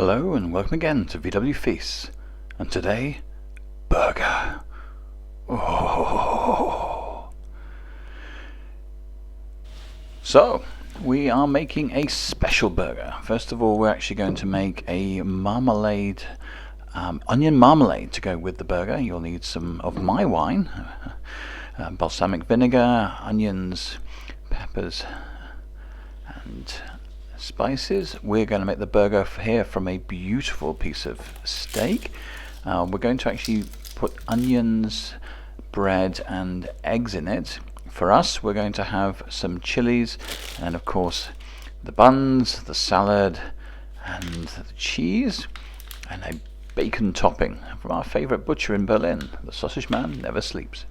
Hello and welcome again to VW Feasts, and today, burger. Oh. So, we are making a special burger. First of all, we're actually going to make a marmalade, onion marmalade to go with the burger. You'll need some of my wine, balsamic vinegar, onions, peppers, and spices. We're going to make the burger here from a beautiful piece of steak. We're going to actually put onions, bread and eggs in it. For us, we're going to have some chilies and of course the buns, the salad and the cheese, and a bacon topping from our favourite butcher in Berlin. The sausage man never sleeps.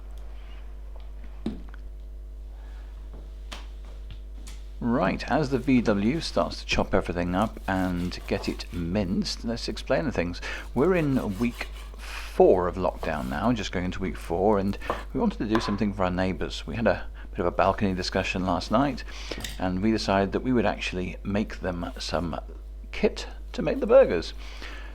Right, as the VW starts to chop everything up and get it minced, let's explain the things. We're in week 4 of lockdown now, just going into week 4, and we wanted to do something for our neighbours. We had a bit of a balcony discussion last night, and we decided that we would actually make them some kit to make the burgers.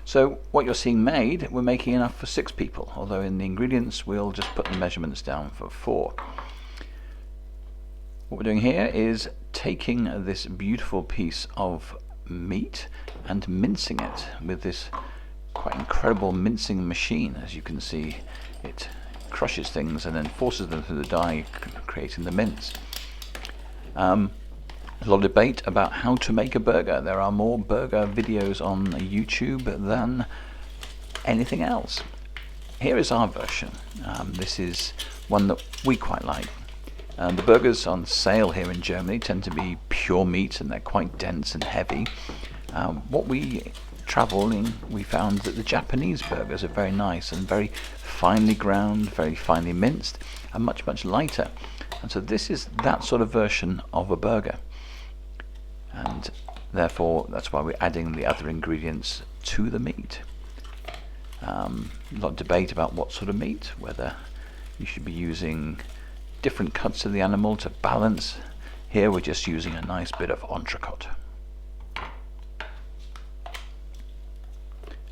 So what you're seeing made, we're making enough for 6 people, although in the ingredients we'll just put the measurements down for 4. What we're doing here is taking this beautiful piece of meat and mincing it with this quite incredible mincing machine. As you can see, it crushes things and then forces them through the die, creating the mince. A lot of debate about how to make a burger. There are more burger videos on YouTube than anything else. Here is our version. This is one that we quite like. The burgers on sale here in Germany tend to be pure meat and they're quite dense and heavy. What we traveling, we found that the Japanese burgers are very nice and very finely ground, very finely minced, and much, much lighter. And so this is that sort of version of a burger. And therefore, that's why we're adding the other ingredients to the meat. A lot of debate about what sort of meat, whether you should be using different cuts of the animal to balance. Here we're just using a nice bit of entrecote.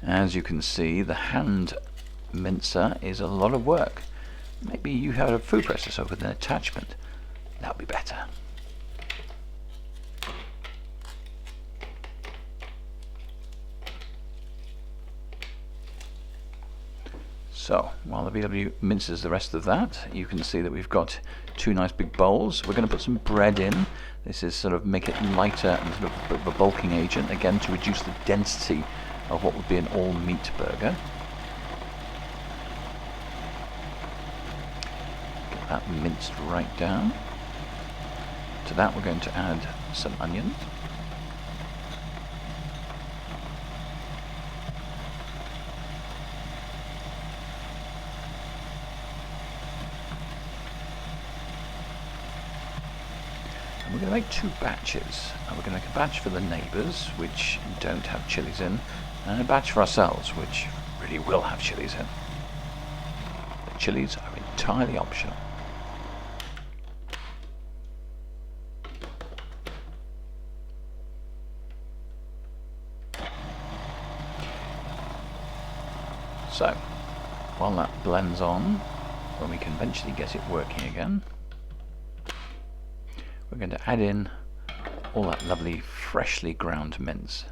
As you can see, the hand mincer is a lot of work. Maybe you have a food processor with an attachment. That would be better. So, while the VW minces the rest of that, you can see that we've got 2 nice big bowls. We're going to put some bread in. This is sort of make it lighter and sort of a bulking agent, again to reduce the density of what would be an all-meat burger. Get that minced right down. To that we're going to add some onions. We're going to make 2 batches. We're going to make a batch for the neighbours, which don't have chilies in, and a batch for ourselves, which really will have chilies in. The chilies are entirely optional. So, while that blends on, when we can eventually get it working again, we're going to add in all that lovely freshly ground mince.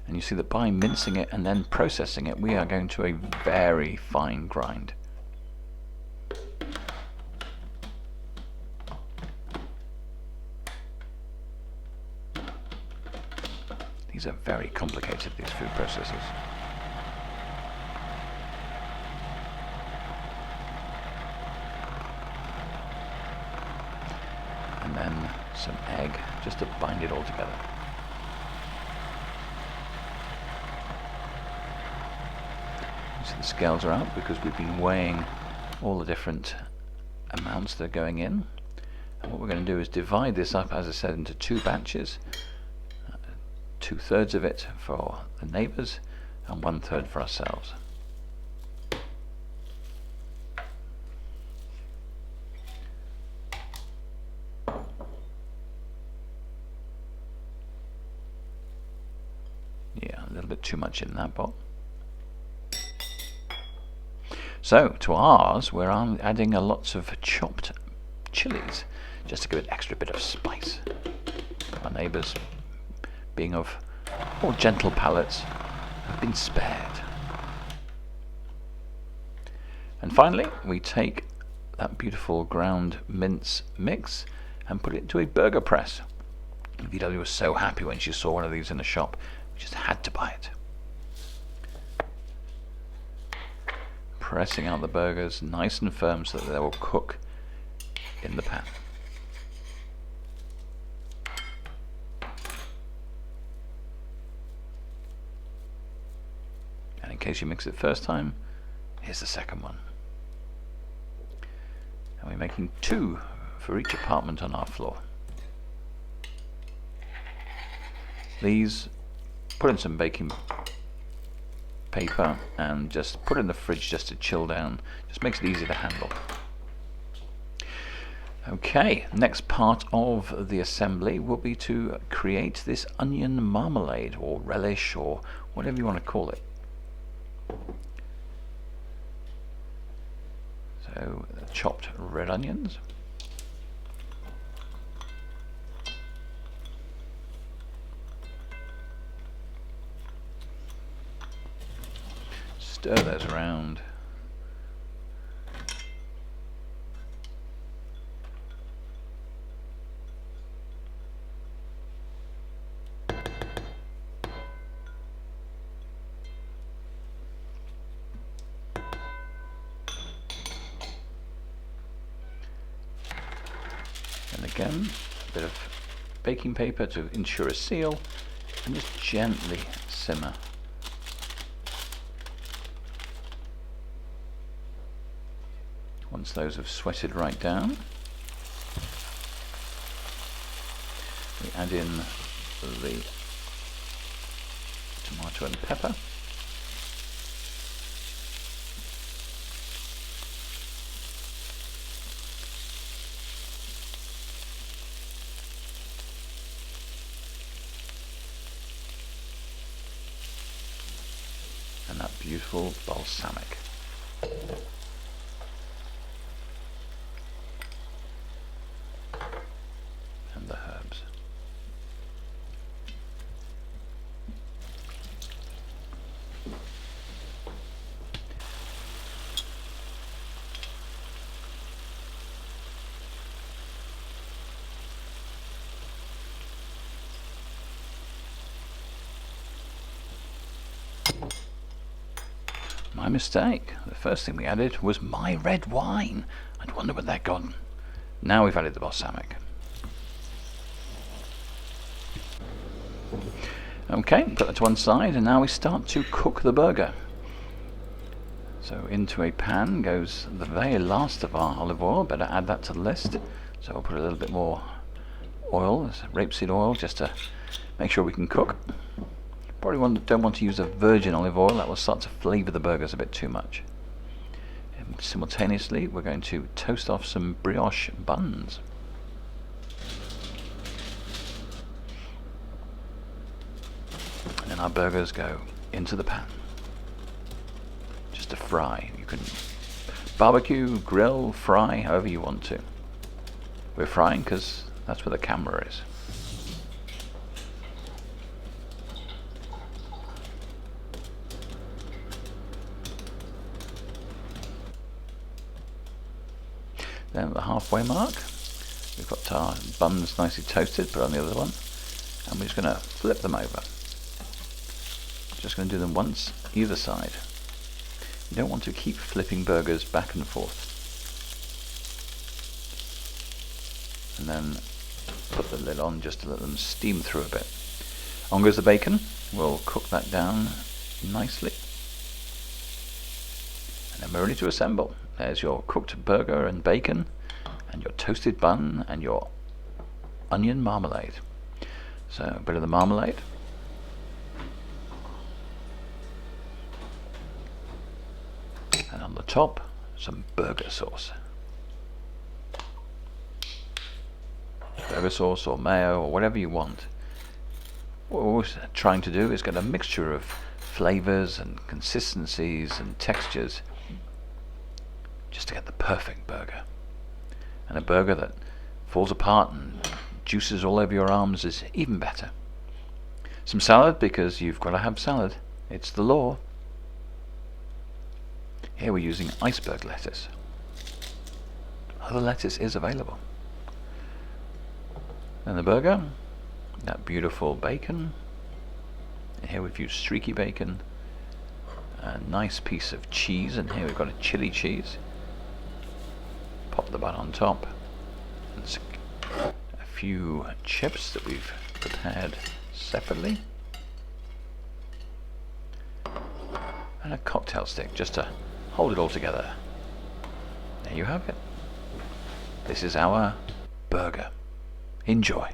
And you see that by mincing it and then processing it, we are going to a very fine grind. These are very complicated, these food processors. And then some egg just to bind it all together. So the scales are out because we've been weighing all the different amounts that are going in. And what we're going to do is divide this up, as I said, into 2 batches. 2/3 of it for the neighbours and 1/3 for ourselves. Yeah, a little bit too much in that pot. So to ours, we're adding a lots of chopped chilies, just to give it an extra bit of spice. Our neighbours, being of more gentle palates, have been spared. And finally, we take that beautiful ground mince mix and put it into a burger press. VW was so happy when she saw one of these in the shop, we just had to buy it. Pressing out the burgers nice and firm so that they will cook in the pan. And in case you mix it first time, here's the second one. And we're making 2 for each apartment on our floor. These, put in some baking paper and just put in the fridge just to chill down. Just makes it easy to handle. Okay, next part of the assembly will be to create this onion marmalade, or relish, or whatever you want to call it. So, chopped red onions. Stir those around. And again, a bit of baking paper to ensure a seal, and just gently simmer. Once those have sweated right down, we add in the tomato and pepper. And that beautiful balsamic. And the herbs. My mistake. The first thing we added was my red wine. I'd wonder where that gone. Now we've added the balsamic. Okay, put that to one side, and now we start to cook the burger. So into a pan goes the very last of our olive oil. Better add that to the list. So we'll put a little bit more oil, rapeseed oil, just to make sure we can cook. Probably don't want to use a virgin olive oil, that will start to flavour the burgers a bit too much. And simultaneously, we're going to toast off some brioche buns. And then our burgers go into the pan, just to fry. You can barbecue, grill, fry, however you want to. We're frying because that's where the camera is. Then at the halfway mark, we've got our buns nicely toasted, put on the other one, and we're just going to flip them over. Just going to do them once either side. You don't want to keep flipping burgers back and forth. And then put the lid on just to let them steam through a bit. On goes the bacon. We'll cook that down nicely. And then we're ready to assemble. There's your cooked burger and bacon, and your toasted bun, and your onion marmalade. So a bit of the marmalade. And on the top, some burger sauce. Burger sauce or mayo or whatever you want. what we're always trying to do is get a mixture of flavors and consistencies and textures just to get the perfect burger. And a burger that falls apart and juices all over your arms is even better. Some salad, because you've got to have salad. It's the law. Here we're using iceberg lettuce. Other lettuce is available. And the burger, that beautiful bacon. And here we've used streaky bacon. A nice piece of cheese, and here we've got a chili cheese. Pop the bun on top. And a few chips that we've prepared separately. And a cocktail stick just to hold it all together. There you have it. This is our burger. Enjoy.